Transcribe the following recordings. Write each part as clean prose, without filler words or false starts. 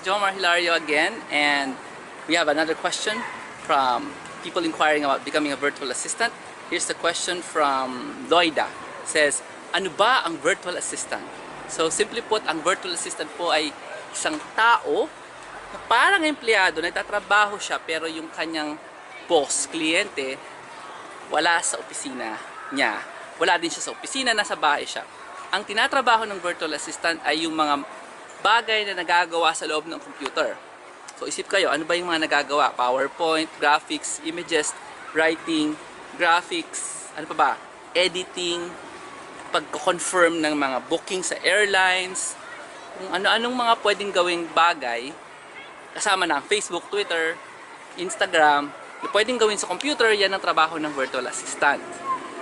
Jomar Hilario again, and we have another question from people inquiring about becoming a virtual assistant. Here's the question from Loida. It says, ano ba ang virtual assistant? So simply put, ang virtual assistant po ay isang tao na parang empleyado, nagtatrabaho siya pero yung kanyang boss, kliyente, wala sa opisina niya. Wala din siya sa opisina, nasa bahay siya. Ang tinatrabaho ng virtual assistant ay yung mga bagay na nagagawa sa loob ng computer. So isip kayo, ano ba yung mga nagagawa? PowerPoint, graphics, images, writing, graphics, ano pa ba? Editing, pagko-confirm ng mga booking sa airlines, kung ano-anong mga pwedeng gawing bagay, kasama na Facebook, Twitter, Instagram, na pwedeng gawin sa computer, yan ang trabaho ng virtual assistant.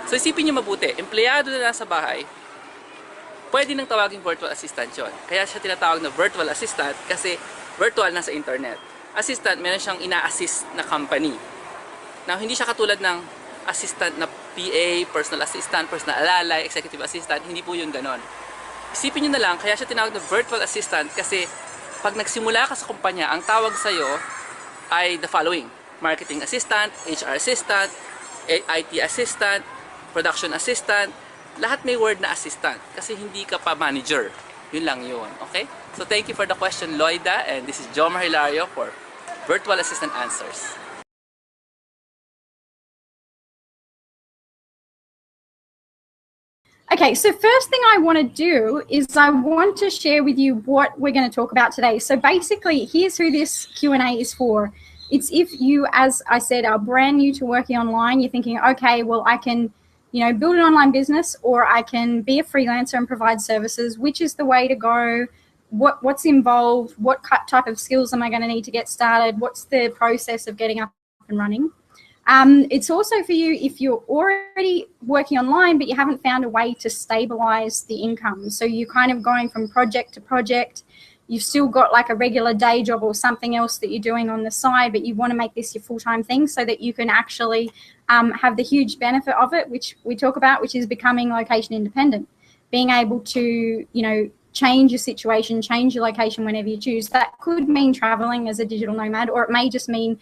So isipin nyo mabuti, empleyado na nasa bahay, pwede nang tawaging virtual assistant yun. Kaya siya tinatawag na virtual assistant kasi virtual na sa internet. Assistant, meron siyang ina-assist na company. Now, hindi siya katulad ng assistant na PA, personal assistant, personal alalay, executive assistant. Hindi po yun ganon. Isipin nyo na lang, kaya siya tinawag na virtual assistant kasi pag nagsimula ka sa kumpanya, ang tawag sa'yo ay the following: marketing assistant, HR assistant, IT assistant, production assistant. Lahat may word na assistant kasi hindi ka pa manager. Yun lang yun. Okay? So thank you for the question, Loida, and this is Jomar Hilario for Virtual Assistant Answers. Okay, so first thing I want to do is I want to share with you what we're going to talk about today. So basically, here's who this Q&A is for. It's if you, as I said, are brand new to working online, you're thinking, okay, well, I can build an online business, or I can be a freelancer and provide services. Which is the way to go? What's involved? What type of skills am I going to need to get started? What's the process of getting up and running? It's also for you if you're already working online, but you haven't found a way to stabilize the income. So you're kind of going from project to project. You've still got like a regular day job or something else that you're doing on the side, but you want to make this your full-time thing so that you can actually have the huge benefit of it, which we talk about, which is becoming location independent, being able to, change your situation, change your location whenever you choose. That could mean traveling as a digital nomad, or it may just mean,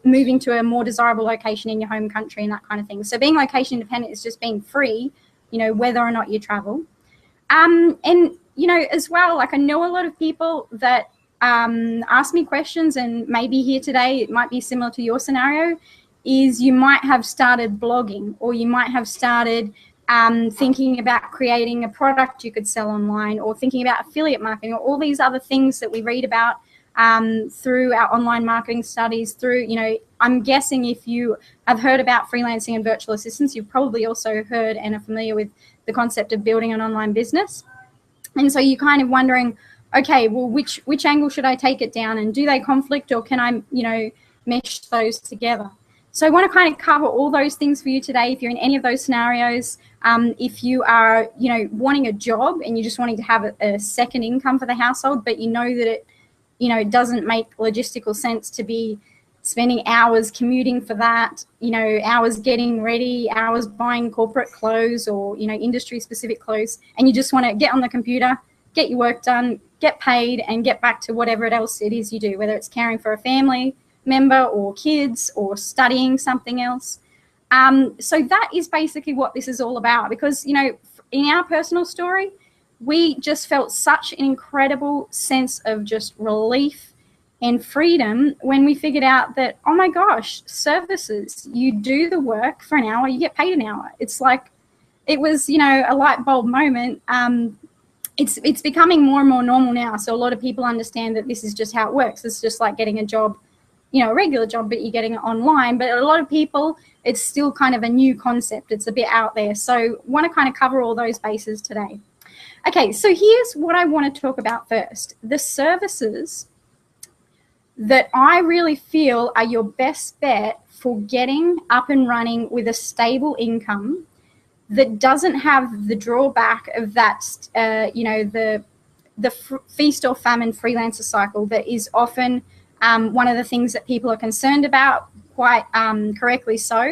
moving to a more desirable location in your home country and that kind of thing. So being location independent is just being free, whether or not you travel. And as well, like I know a lot of people that ask me questions, and maybe here today, it might be similar to your scenario, is you might have started blogging, or you might have started thinking about creating a product you could sell online, or thinking about affiliate marketing, or all these other things that we read about through our online marketing studies, through, I'm guessing if you have heard about freelancing and virtual assistants, you've probably also heard and are familiar with the concept of building an online business. And so you're kind of wondering, okay, well, which angle should I take it down, and do they conflict, or can I, mesh those together? So I want to kind of cover all those things for you today. If you're in any of those scenarios, if you are, wanting a job and you're just wanting to have a second income for the household, but you know that it, it doesn't make logistical sense to be spending hours commuting for that, hours getting ready, hours buying corporate clothes or, industry specific clothes, and you just want to get on the computer, get your work done, get paid, and get back to whatever else it is you do, whether it's caring for a family member or kids or studying something else. So that is basically what this is all about, because, in our personal story, we just felt such an incredible sense of just relief and freedom when we figured out that, oh my gosh, services, you do the work for an hour, you get paid an hour. It's like, it was, a light bulb moment. It's becoming more and more normal now. So a lot of people understand that this is just how it works. It's just like getting a job, a regular job, but you're getting it online. But a lot of people, it's still kind of a new concept. It's a bit out there. So want to kind of cover all those bases today. Okay, so here's what I want to talk about first. The services that I really feel are your best bet for getting up and running with a stable income that doesn't have the drawback of that, the feast or famine freelancer cycle that is often one of the things that people are concerned about, quite correctly so.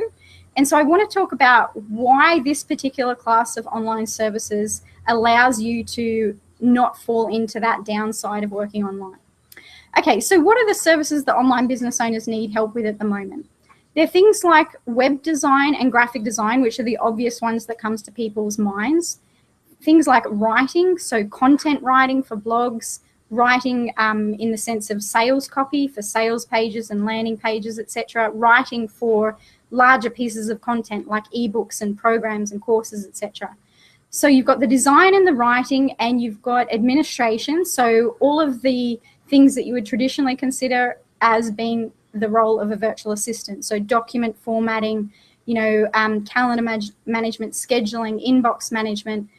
And so I want to talk about why this particular class of online services allows you to not fall into that downside of working online. Okay, so what are the services that online business owners need help with at the moment? They're things like web design and graphic design, which are the obvious ones that comes to people's minds. Things like writing, so content writing for blogs, writing in the sense of sales copy for sales pages and landing pages, etc. Writing for larger pieces of content like ebooks and programs and courses, etc. So you've got the design and the writing, and you've got administration, so all of the things that you would traditionally consider as being the role of a virtual assistant. So document formatting, calendar management, scheduling, inbox management,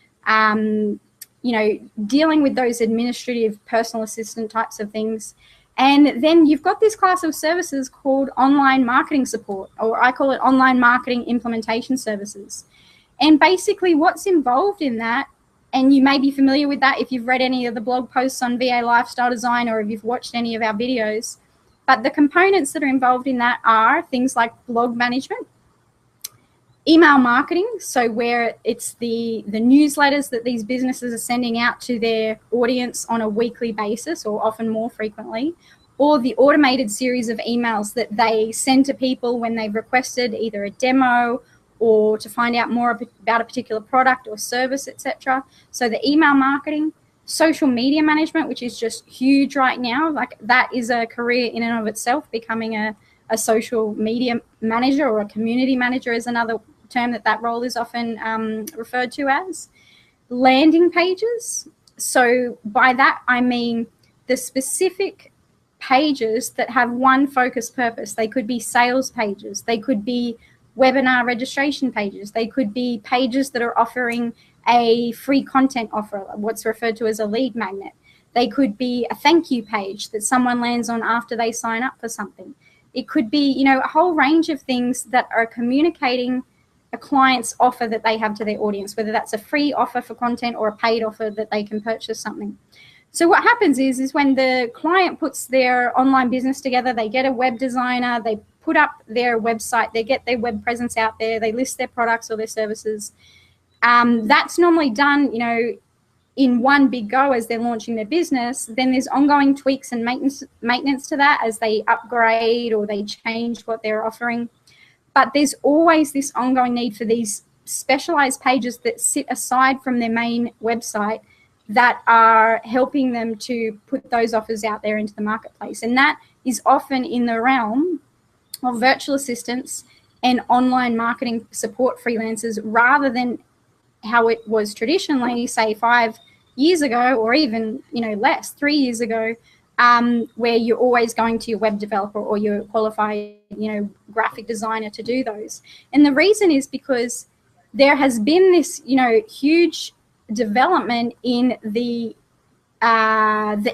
dealing with those administrative personal assistant types of things. And then you've got this class of services called online marketing support, or I call it online marketing implementation services. And basically what's involved in that, and you may be familiar with that if you've read any of the blog posts on VA Lifestyle Design or if you've watched any of our videos, but the components that are involved in that are things like blog management, email marketing, so where it's the newsletters that these businesses are sending out to their audience on a weekly basis or often more frequently, or the automated series of emails that they send to people when they've requested either a demo or to find out more about a particular product or service, etc. So the email marketing, social media management, which is just huge right now, like that is a career in and of itself, becoming a social media manager, or a community manager is another term that role is often referred to as. Landing pages, so by that I mean the specific pages that have one focused purpose. They could be sales pages, they could be webinar registration pages, they could be pages that are offering a free content offer, what's referred to as a lead magnet. They could be a thank you page that someone lands on after they sign up for something. It could be, a whole range of things that are communicating a client's offer that they have to their audience, whether that's a free offer for content or a paid offer that they can purchase something. So what happens is when the client puts their online business together, they get a web designer, they put up their website, they get their web presence out there, they list their products or their services. That's normally done, in one big go as they're launching their business. Then there's ongoing tweaks and maintenance to that as they upgrade or they change what they're offering. But there's always this ongoing need for these specialized pages that sit aside from their main website that are helping them to put those offers out there into the marketplace. And that is often in the realm of virtual assistants and online marketing support freelancers, rather than how it was traditionally, say 5 years ago, or even less, 3 years ago, where you're always going to your web developer or your qualified graphic designer to do those. And the reason is because there has been this huge development in the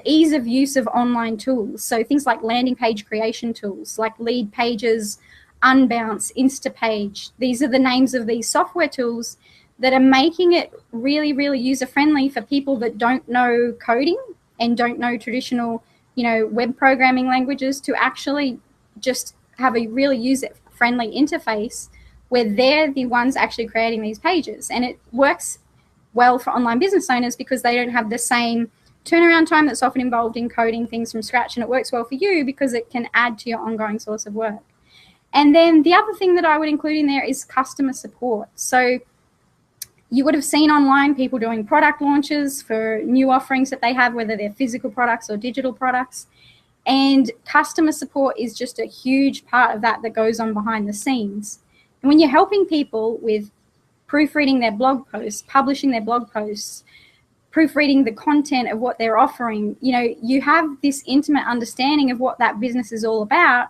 ease of use of online tools. So things like landing page creation tools like Lead Pages, Unbounce, Instapage. These are the names of these software tools that are making it really, really user-friendly for people that don't know coding and don't know traditional, web programming languages, to actually just have a really user-friendly interface where they're the ones actually creating these pages. And it works well for online business owners because they don't have the same turnaround time that's often involved in coding things from scratch. And it works well for you because it can add to your ongoing source of work. And then the other thing that I would include in there is customer support. So you would have seen online people doing product launches for new offerings that they have, whether they're physical products or digital products. And customer support is just a huge part of that goes on behind the scenes. And when you're helping people with proofreading their blog posts, publishing their blog posts, proofreading the content of what they're offering, you have this intimate understanding of what that business is all about,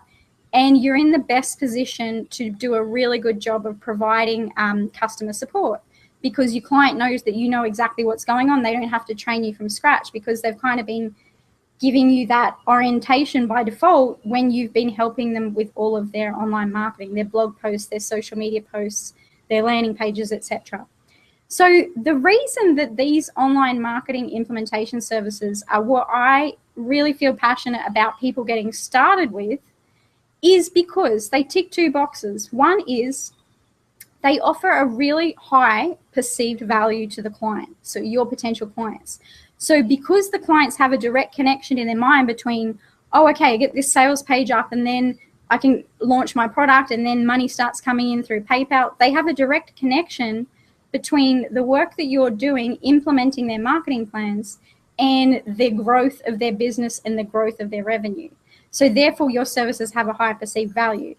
and you're in the best position to do a really good job of providing customer support, because your client knows that you know exactly what's going on. They don't have to train you from scratch because they've kind of been giving you that orientation by default when you've been helping them with all of their online marketing, their blog posts, their social media posts, their landing pages, etc. So the reason that these online marketing implementation services are what I really feel passionate about people getting started with is because they tick two boxes. One is they offer a really high perceived value to the client, so your potential clients. So because the clients have a direct connection in their mind between, oh, okay, I get this sales page up and then I can launch my product and then money starts coming in through PayPal. They have a direct connection between the work that you're doing, implementing their marketing plans, and the growth of their business and the growth of their revenue. So therefore, your services have a higher perceived value.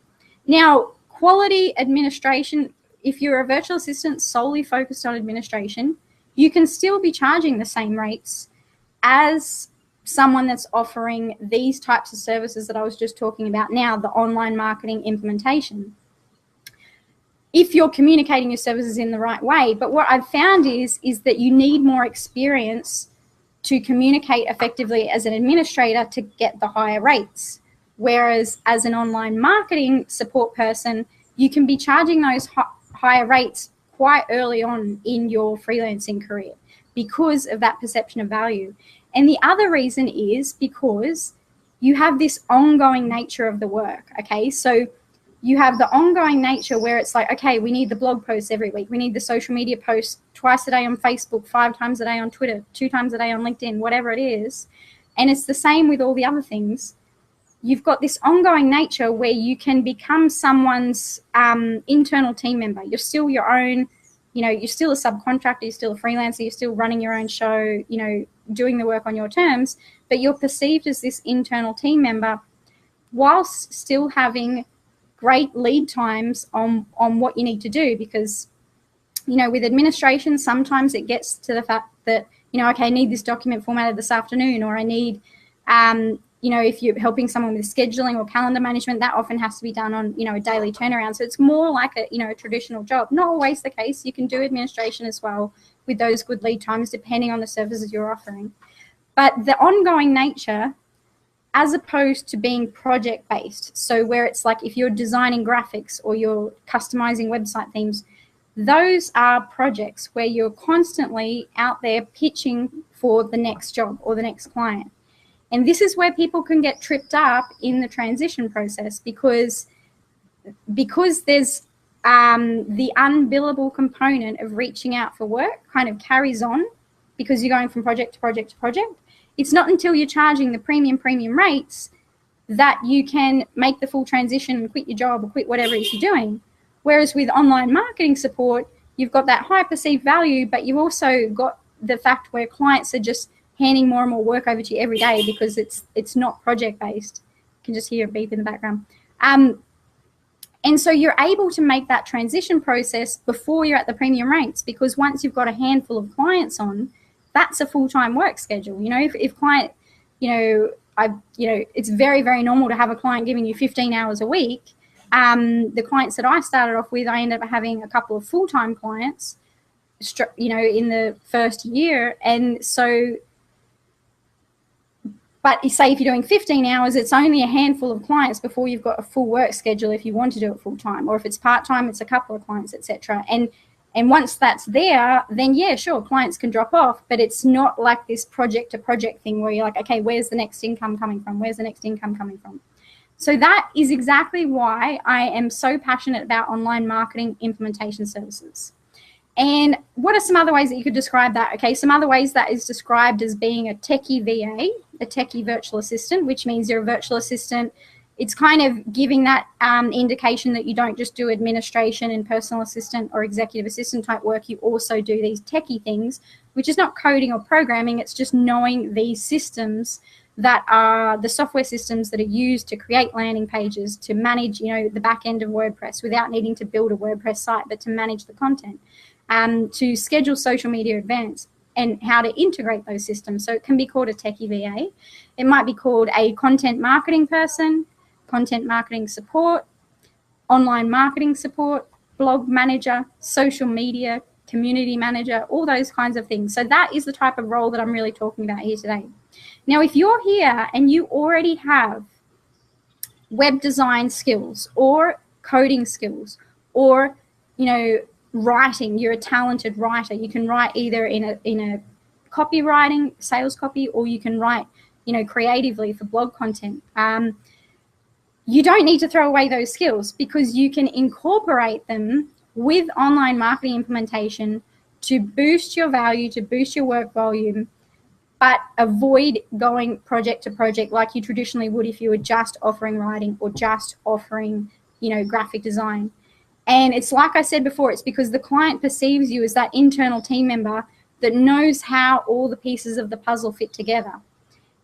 Now, quality administration, if you're a virtual assistant solely focused on administration, you can still be charging the same rates as someone that's offering these types of services that I was just talking about now, the online marketing implementation, if you're communicating your services in the right way. But what I've found is that you need more experience to communicate effectively as an administrator to get the higher rates. Whereas as an online marketing support person, you can be charging those higher rates quite early on in your freelancing career because of that perception of value. And the other reason is because you have this ongoing nature of the work, okay? So you have the ongoing nature where it's like, okay, we need the blog posts every week. We need the social media posts twice a day on Facebook, 5 times a day on Twitter, 2 times a day on LinkedIn, whatever it is. And it's the same with all the other things. You've got this ongoing nature where you can become someone's internal team member. You're still your own, you're still a subcontractor, you're still a freelancer, you're still running your own show, doing the work on your terms, but you're perceived as this internal team member whilst still having great lead times on what you need to do. Because, with administration, sometimes it gets to the fact that, okay, I need this document formatted this afternoon, or I need, if you're helping someone with scheduling or calendar management, that often has to be done on, a daily turnaround. So it's more like a traditional job. Not always the case. You can do administration as well with those good lead times, depending on the services you're offering. But the ongoing nature, as opposed to being project-based, so where it's like if you're designing graphics or you're customizing website themes, those are projects where you're constantly out there pitching for the next job or the next client. And this is where people can get tripped up in the transition process because there's the unbillable component of reaching out for work kind of carries on because you're going from project to project to project. It's not until you're charging the premium rates that you can make the full transition and quit your job or quit whatever it is you're doing. Whereas with online marketing support, you've got that high perceived value, but you've also got the fact where clients are just handing more and more work over to you every day because it's not project based. You can just hear a beep in the background. And so you're able to make that transition process before you're at the premium rates, because once you've got a handful of clients on, that's a full-time work schedule. If client, it's very, very normal to have a client giving you 15 hours a week. The clients that I started off with, I ended up having a couple of full-time clients, in the first year. And so, but you say if you're doing 15 hours, it's only a handful of clients before you've got a full work schedule if you want to do it full-time. Or if it's part-time, it's a couple of clients, etc. And once that's there, then yeah, sure, clients can drop off, but it's not like this project to project thing where you're like, okay, where's the next income coming from? Where's the next income coming from? So that is exactly why I am so passionate about online marketing implementation services. And what are some other ways that you could describe that? Okay, some other ways that is described as being a techie VA, a techie virtual assistant, which means you're a virtual assistant. It's kind of giving that indication that you don't just do administration and personal assistant or executive assistant type work. You also do these techie things, which is not coding or programming. It's just knowing these systems that are the software systems that are used to create landing pages, to manage, the back end of WordPress without needing to build a WordPress site, but to manage the content, to schedule social media events and how to integrate those systems. So it can be called a techie VA. It might be called a content marketing person, content marketing support, online marketing support, blog manager, social media, community manager, all those kinds of things. So that is the type of role that I'm really talking about here today. Now, if you're here and you already have web design skills or coding skills or, writing, you're a talented writer. You can write either in a copywriting, sales copy, or you can write, creatively for blog content. You don't need to throw away those skills because you can incorporate them with online marketing implementation to boost your value, to boost your work volume, but avoid going project to project like you traditionally would if you were just offering writing or just offering, graphic design. And it's like I said before, it's because the client perceives you as that internal team member that knows how all the pieces of the puzzle fit together.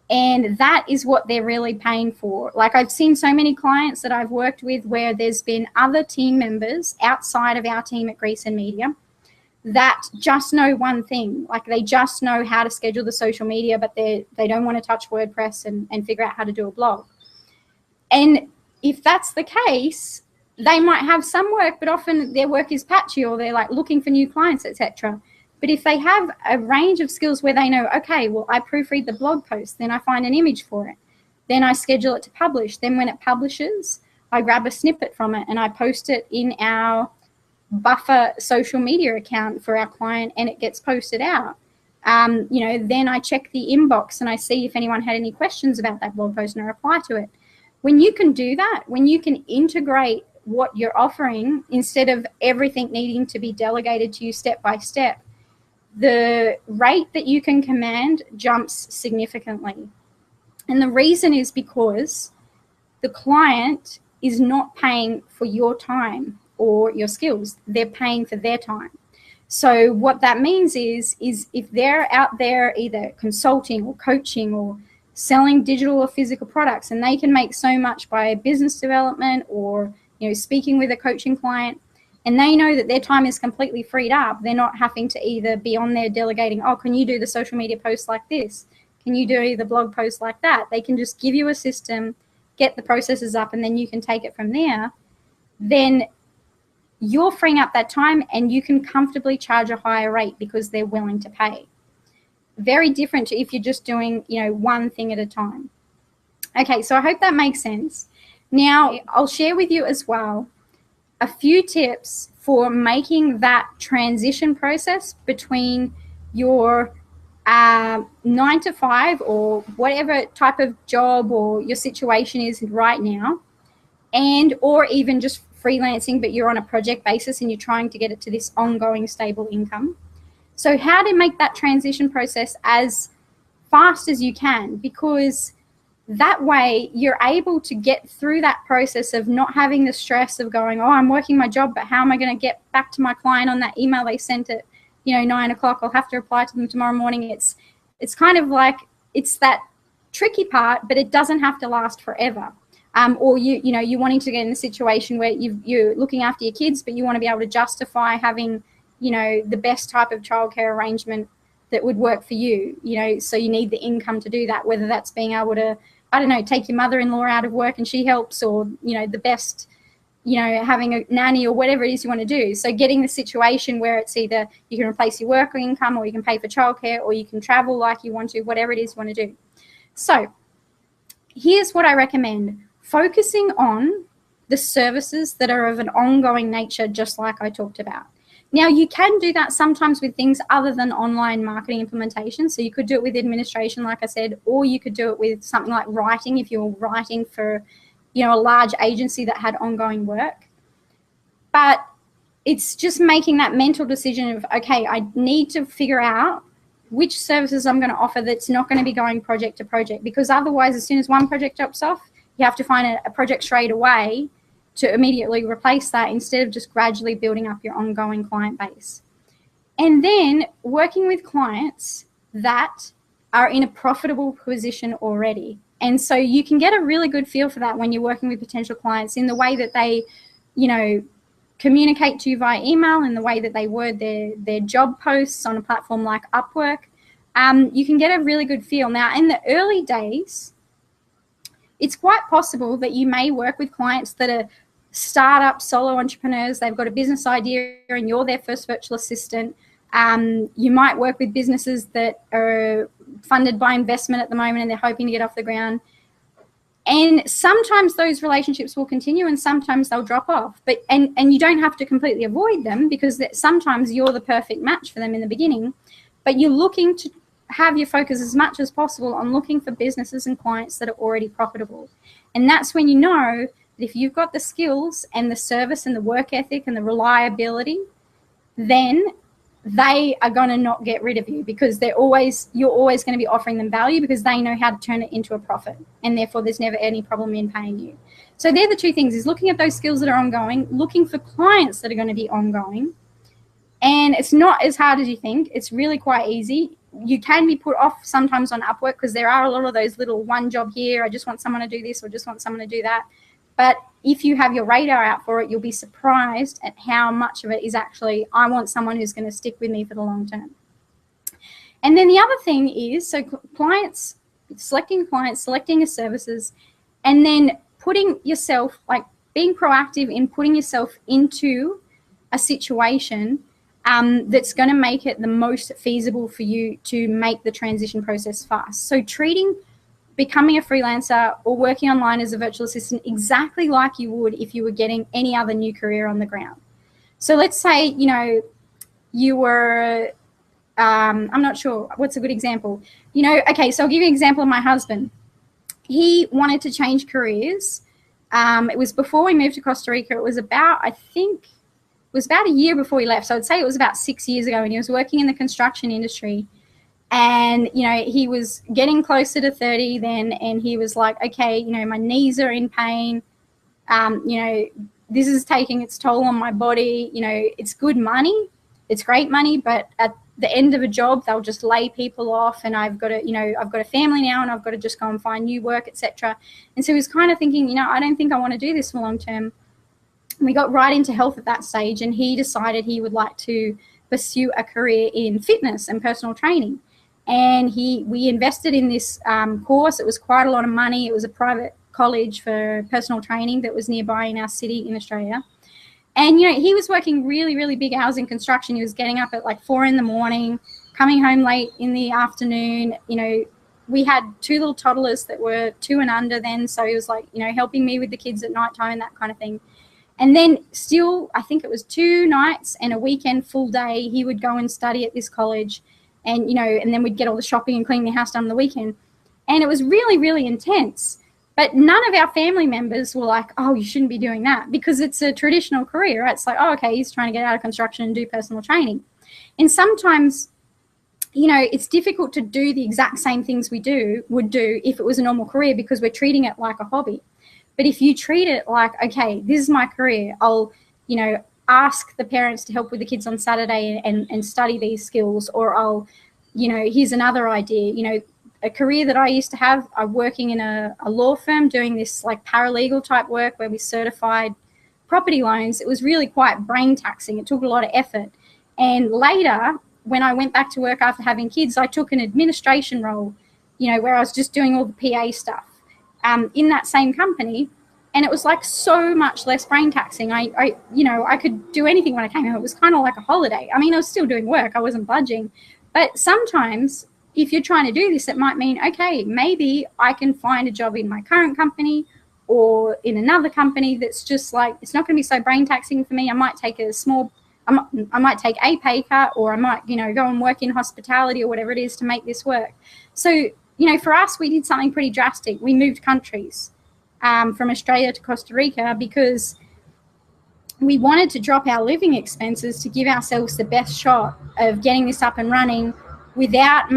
And that is what they're really paying for. Like, I've seen so many clients that I've worked with where there's been other team members outside of our team at Grease and Media that just know one thing. Like, they just know how to schedule the social media, but they don't want to touch WordPress and figure out how to do a blog. And if that's the case, they might have some work, but often their work is patchy, or they're like looking for new clients, etc. But if they have a range of skills where they know, okay, well, I proofread the blog post, then I find an image for it, then I schedule it to publish, then when it publishes, I grab a snippet from it and I post it in our buffer social media account for our client, and it gets posted out. Then I check the inbox and I see if anyone had any questions about that blog post and I reply to it. When you can do that, when you can integrate what you're offering instead of everything needing to be delegated to you step by step, the rate that you can command jumps significantly. And the reason is because the client is not paying for your time or your skills. They're paying for their time. So what that means is if they're out there either consulting or coaching or selling digital or physical products, and they can make so much by business development or speaking with a coaching client, and they know that their time is completely freed up, they're not having to either be on there delegating, oh, can you do the social media post like this? Can you do the blog post like that? They can just give you a system, get the processes up, and then you can take it from there. Then you're freeing up that time and you can comfortably charge a higher rate because they're willing to pay. Very different to if you're just doing, one thing at a time. Okay, so I hope that makes sense. Now, I'll share with you as well a few tips for making that transition process between your 9 to 5 or whatever type of job or your situation is right now, and or even just freelancing, but you're on a project basis and you're trying to get it to this ongoing stable income. So how to make that transition process as fast as you can, because that way you're able to get through that process of not having the stress of going, oh, I'm working my job, but how am I going to get back to my client on that email they sent at 9 o'clock? I'll have to reply to them tomorrow morning. It's kind of like, it's that tricky part, but it doesn't have to last forever. Or you're wanting to get in a situation where you're looking after your kids, but you want to be able to justify having the best type of childcare arrangement that would work for you, so you need the income to do that, whether that's being able to, I don't know, take your mother-in-law out of work and she helps, or, the best, having a nanny or whatever it is you want to do. So getting the situation where it's either you can replace your work income, or you can pay for childcare, or you can travel like you want to, whatever it is you want to do. So here's what I recommend. Focusing on the services that are of an ongoing nature, just like I talked about. Now, you can do that sometimes with things other than online marketing implementation. So you could do it with administration, like I said, or you could do it with something like writing if you're writing for, a large agency that had ongoing work. But it's just making that mental decision of, okay, I need to figure out which services I'm going to offer that's not going to be going project to project, because otherwise, as soon as one project drops off, you have to find a project straight away to immediately replace that, instead of just gradually building up your ongoing client base. And then working with clients that are in a profitable position already. And so you can get a really good feel for that when you're working with potential clients, in the way that they, communicate to you via email, in the way that they word their job posts on a platform like Upwork. You can get a really good feel. Now, in the early days, it's quite possible that you may work with clients that are startup solo entrepreneurs. They've got a business idea and you're their first virtual assistant. You might work with businesses that are funded by investment at the moment and they're hoping to get off the ground. And sometimes those relationships will continue and sometimes they'll drop off. But and you don't have to completely avoid them, because sometimes you're the perfect match for them in the beginning. But you're looking to have your focus as much as possible on looking for businesses and clients that are already profitable. And that's when you know that if you've got the skills and the service and the work ethic and the reliability, then they are going to not get rid of you, because you're always going to be offering them value, because they know how to turn it into a profit, and therefore there's never any problem in paying you. So they're the two things, is looking at those skills that are ongoing, looking for clients that are going to be ongoing. And it's not as hard as you think. It's really quite easy. You can be put off sometimes on Upwork, because there are a lot of those little one job here, I just want someone to do this, or just want someone to do that. But if you have your radar out for it, you'll be surprised at how much of it is actually, I want someone who's going to stick with me for the long term. And then the other thing is, so clients, selecting your services, and then putting yourself, like being proactive in putting yourself into a situation that's going to make it the most feasible for you to make the transition process fast. So treating becoming a freelancer or working online as a virtual assistant exactly like you would if you were getting any other new career on the ground. So let's say, you know, you were, I'm not sure, what's a good example? You know, okay, so I'll give you an example of my husband. He wanted to change careers. It was before we moved to Costa Rica. It was about, I think, it was about a year before he left. So I'd say it was about 6 years ago, and he was working in the construction industry. And, you know, he was getting closer to 30 then, and he was like, okay, you know, my knees are in pain. You know, this is taking its toll on my body. You know, it's good money. It's great money, but at the end of a job, they'll just lay people off, and I've got to, you know, I've got a family now, and I've got to just go and find new work, etc. And so he was kind of thinking, you know, I don't think I want to do this for long term. And we got right into health at that stage, and he decided he would like to pursue a career in fitness and personal training. And we invested in this course. It was quite a lot of money. It was a private college for personal training that was nearby in our city in Australia. And, you know, he was working really, really big hours in construction. He was getting up at like 4 in the morning, coming home late in the afternoon. You know, we had 2 little toddlers that were 2 and under then. So he was like, you know, helping me with the kids at nighttime and that kind of thing. And then still, I think it was 2 nights and a weekend full day, he would go and study at this college. And, you know, and then we'd get all the shopping and cleaning the house done on the weekend. And it was really, really intense. But none of our family members were like, oh, you shouldn't be doing that, because it's a traditional career, right? It's like, oh, okay, he's trying to get out of construction and do personal training. And sometimes, you know, it's difficult to do the exact same things would do if it was a normal career, because we're treating it like a hobby. But if you treat it like, okay, this is my career, I'll, you know, ask the parents to help with the kids on Saturday and study these skills, or I'll, you know, here's another idea, you know, a career that I used to have, I'm working in a law firm doing this like paralegal type work where we certified property loans. It was really quite brain taxing. It took a lot of effort. And later, when I went back to work after having kids, I took an administration role, you know, where I was just doing all the PA stuff in that same company. And it was like so much less brain taxing. I you know, I could do anything when I came home. It was kind of like a holiday. I mean, I was still doing work. I wasn't budging. But sometimes if you're trying to do this, it might mean, okay, maybe I can find a job in my current company or in another company that's just like, it's not going to be so brain taxing for me. I might take I might take a pay cut, or I might, you know, go and work in hospitality or whatever it is to make this work. So, you know, for us, we did something pretty drastic. We moved countries from Australia to Costa Rica because we wanted to drop our living expenses to give ourselves the best shot of getting this up and running without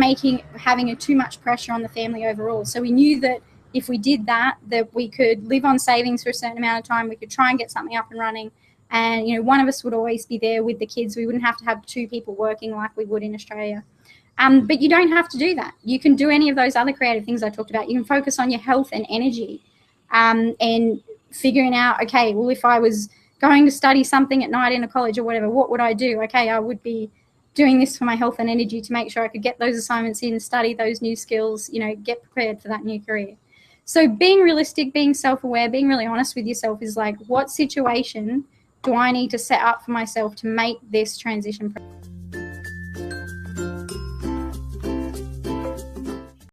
having too much pressure on the family overall. So we knew that if we did that we could live on savings for a certain amount of time. We could try and get something up and running. And, you know, one of us would always be there with the kids. We wouldn't have to have 2 people working like we would in Australia. But you don't have to do that. You can do any of those other creative things I talked about. You can focus on your health and energy and figuring out, okay, well, if I was going to study something at night in a college or whatever, what would I do? Okay, I would be doing this for my health and energy to make sure I could get those assignments in, study those new skills, you know, get prepared for that new career. So being realistic, being self-aware, being really honest with yourself is like, what situation do I need to set up for myself to make this transition?